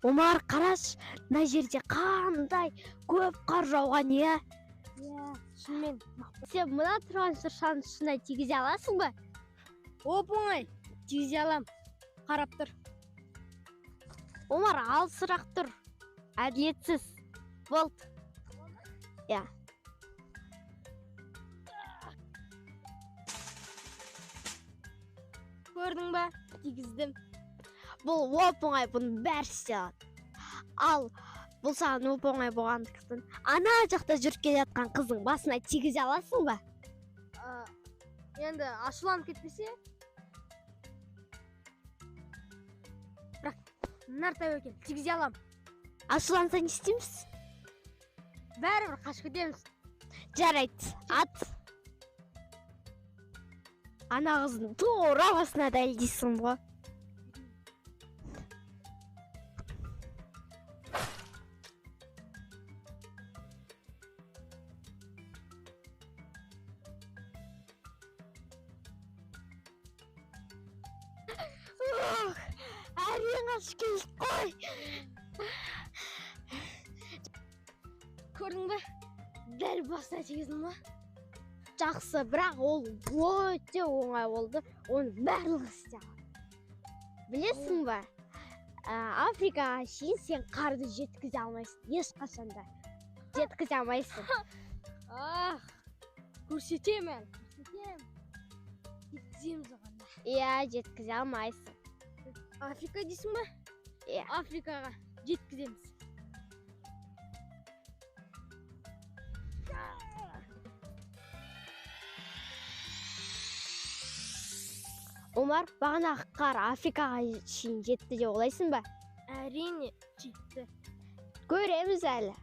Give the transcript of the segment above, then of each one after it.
Омар, қараш, мына жерде қандай көп қар жауған, иә? Иә, шынымен. Сен мына тұрған шыршаның ұшына тигізе аласың ба? Оп-оңай, тигізе алам. Қарап тұр. Омар, алысырақ тұр. Әділетсіз. Болды. Иә. Көрдің ба? Тигіздім. Бұл оп-оңай, бұның бәрі істей алады. Ал бұл саған оп-оңай болғандықтан ана жақта жүріп келе жатқан қыздың басына тигізе аласың ба? Енді ашуланып кетпесе? Бірақ нар тәуекел, тигізе алам. Ашуланса не істейміз? Бәрібір қашып кетеміз. Жарайды, ат. Ана қыздың тура басына дәлдейсің ғой. Әрең ашып келдік қой. Көрдің бе? Дәл басына тигіздің ба? Жақсы, бірақ ол өте оңай болды. Оны барлығы істей алады. Білесің ба? Африкаға шейін сен қарды жеткізе алмайсың. Ешқашанда жеткізе алмайсың. Көрсетем әлі. Жеткіземіз оғанда. Иә, жеткізе алмайсың. Африка дейсің ба? Иә. Африкаға жеткіземіз. Омар, бағанағы қар Африкаға шейін жетті деп ойлайсың ба? Әрине жетті. Көреміз әлі.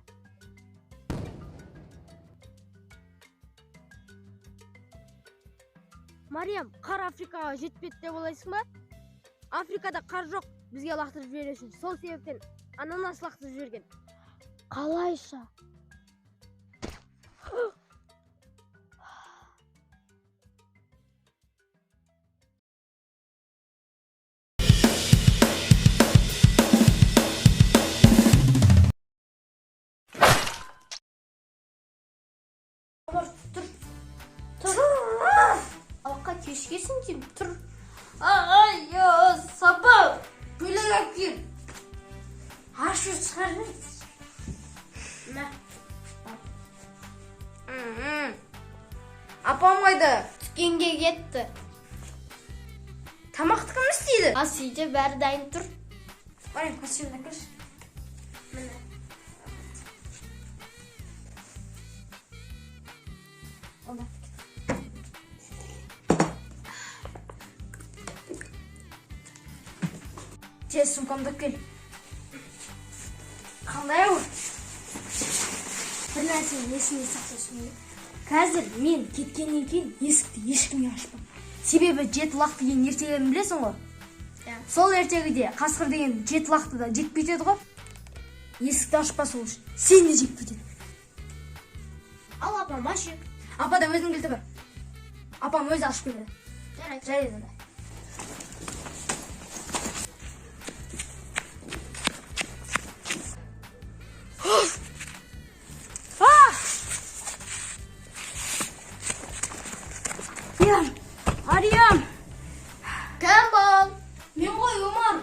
Мариям, қар Африкаға жетпеді деп ойлайсың ба? Африкада қар жоқ, бізге лақтырып жібересің. Сол себептен ананас лақтырып жіберген. Қалайша? Алқа кешкесін дейм, тұр. Ай, сабақ. Бөлек әкел. Ашу шығармыз. Мә. Апам қайда? Түскенге кетті. Тамақты кім істейді? Ас үйде бәрі дайын тұр. Барайым, костюмді кірш. Міне. Ода. Тез сумкамды кел. Қандай ауыр? Бір нәрсені есіңе сақтасын. Қазір мен кеткеннен кейін есікті ешкімге ашпам. Себебі жеті лақты деген ертегіні білесің ғой? Сол ертегіде қасқыр деген жеті лақты да жек кетеді ғой. Есікті ашпа сол үшін. Сен де жек кетеді. Ал апам ашып. Апа да өзің келді бір. Апам өзі ашып келеді. Жарайды. Ариям! Кім бол? Мен ғой, Омар.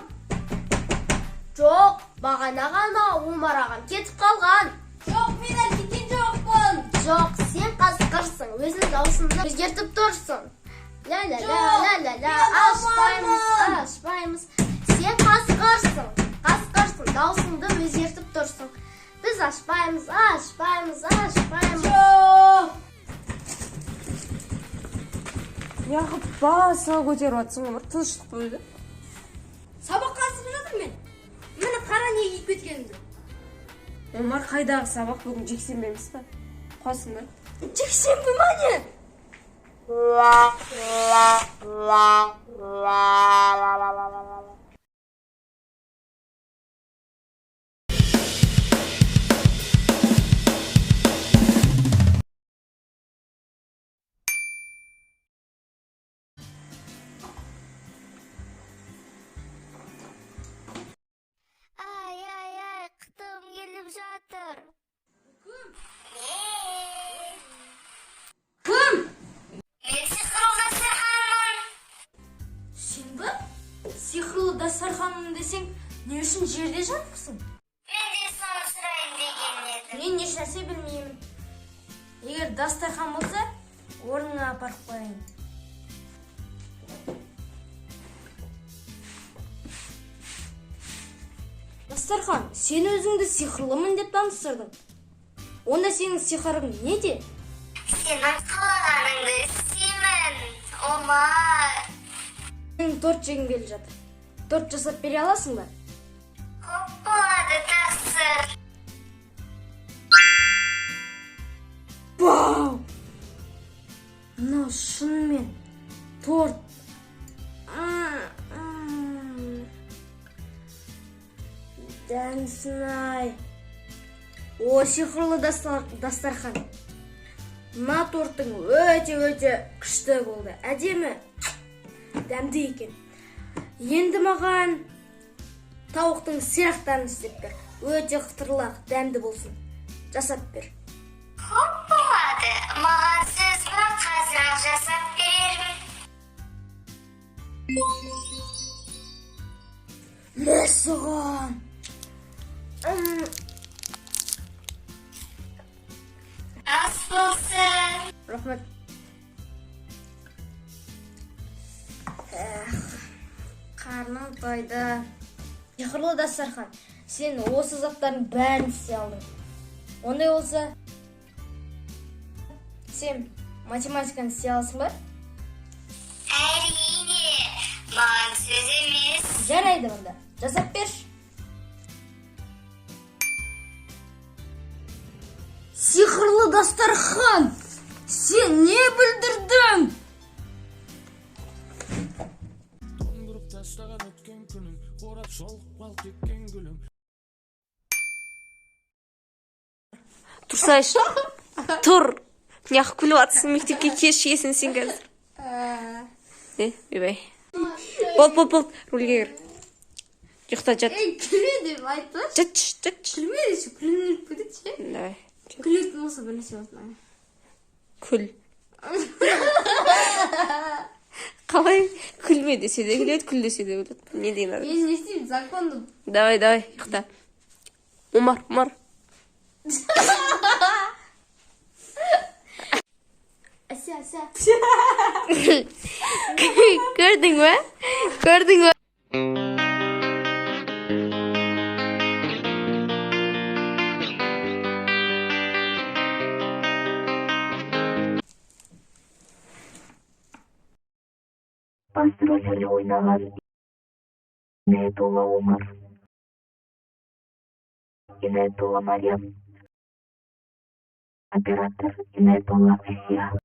Жоқ, бағана ғана Омар ағам кетіп қалған. Жоқ, мен әлі кеткен жоқпын. Жоқ, сен қасқырсың, өзің даусыңды өзгертіп тұрсың. Ля-ля-ля-ля-ля-ля, ашпаймыз. Сен қасқырсың, даусыңды өзгертіп тұрсың. Біз ашпаймыз. Жоқ! Яғып баса көтеріп атсың, Омар, тыныштық бөлді. Сабаққа асығып жатыр мен. Мені қара неге киіп кеткенімді. Омар, қайдағы сабақ, бүгін жексенбі емес па? Қосыңдар. Жексенбі ма не? Ай, жатамын десең, не үшін жерде жатыпсың? Мен де соны сұрайын деген едім. Мен ешнәрсе білмеймін. Егер дастархан болса, орныңа апарып қояйын. Дастархан, сен өзіңді сиқырлымын деп таныстырдың. Онда сенің сиқырың неде? Сенің қалағаныңды істеймін, Омар. Сенің торт жегің келіп жатыр. Торт жасап бере аласың ба? Көп болады, тақсыр. Вау! Мынау шынымен торт. Дәмсін-ай. О, сиқырлы дастархан. Мына торттың өте күшті болды. Әдемі, дәмді екен. Енді маған тауықтың сирақтарын істеп бер. Өте қытырлақ, дәмді болсын. Жасап бер. Көп болады. Маған сөз ба, қазір жасап беремін. Мәссаған. Ас болсын. Рахмет. Қарным тойды. Сиқырлы дастархан, сен осы заттардың бәрін істей алдың. Ондай болса, сен математиканы істей аласың ба? Әрине, маған сөз емес. Жарайды онда. Жасап берші. Сиқырлы дастархан, сен не бүлдірдің? Тұрсайшы, тұр. Неғып күліп атсың, мектепке кеш жегесің сен қазір. Бейбай. Бол, рөлге кір. Ұйықта жат. Күлме деп айтпа. Жатшы. Күлме деші, күлініп кетеді. Давай. Күлетін болса бірнесе отмай. Күл. Қалай күлме десе де күледі, күл десе де күледі. Не деген адам? Мен не істеймін, законды. Давай, ұйықта. Омар. Әся. Көрдің бе? Басты рөлдерде ойнаған Инаятолла Омар, Инаятолла Мариям, оператор Инаятолла Асия.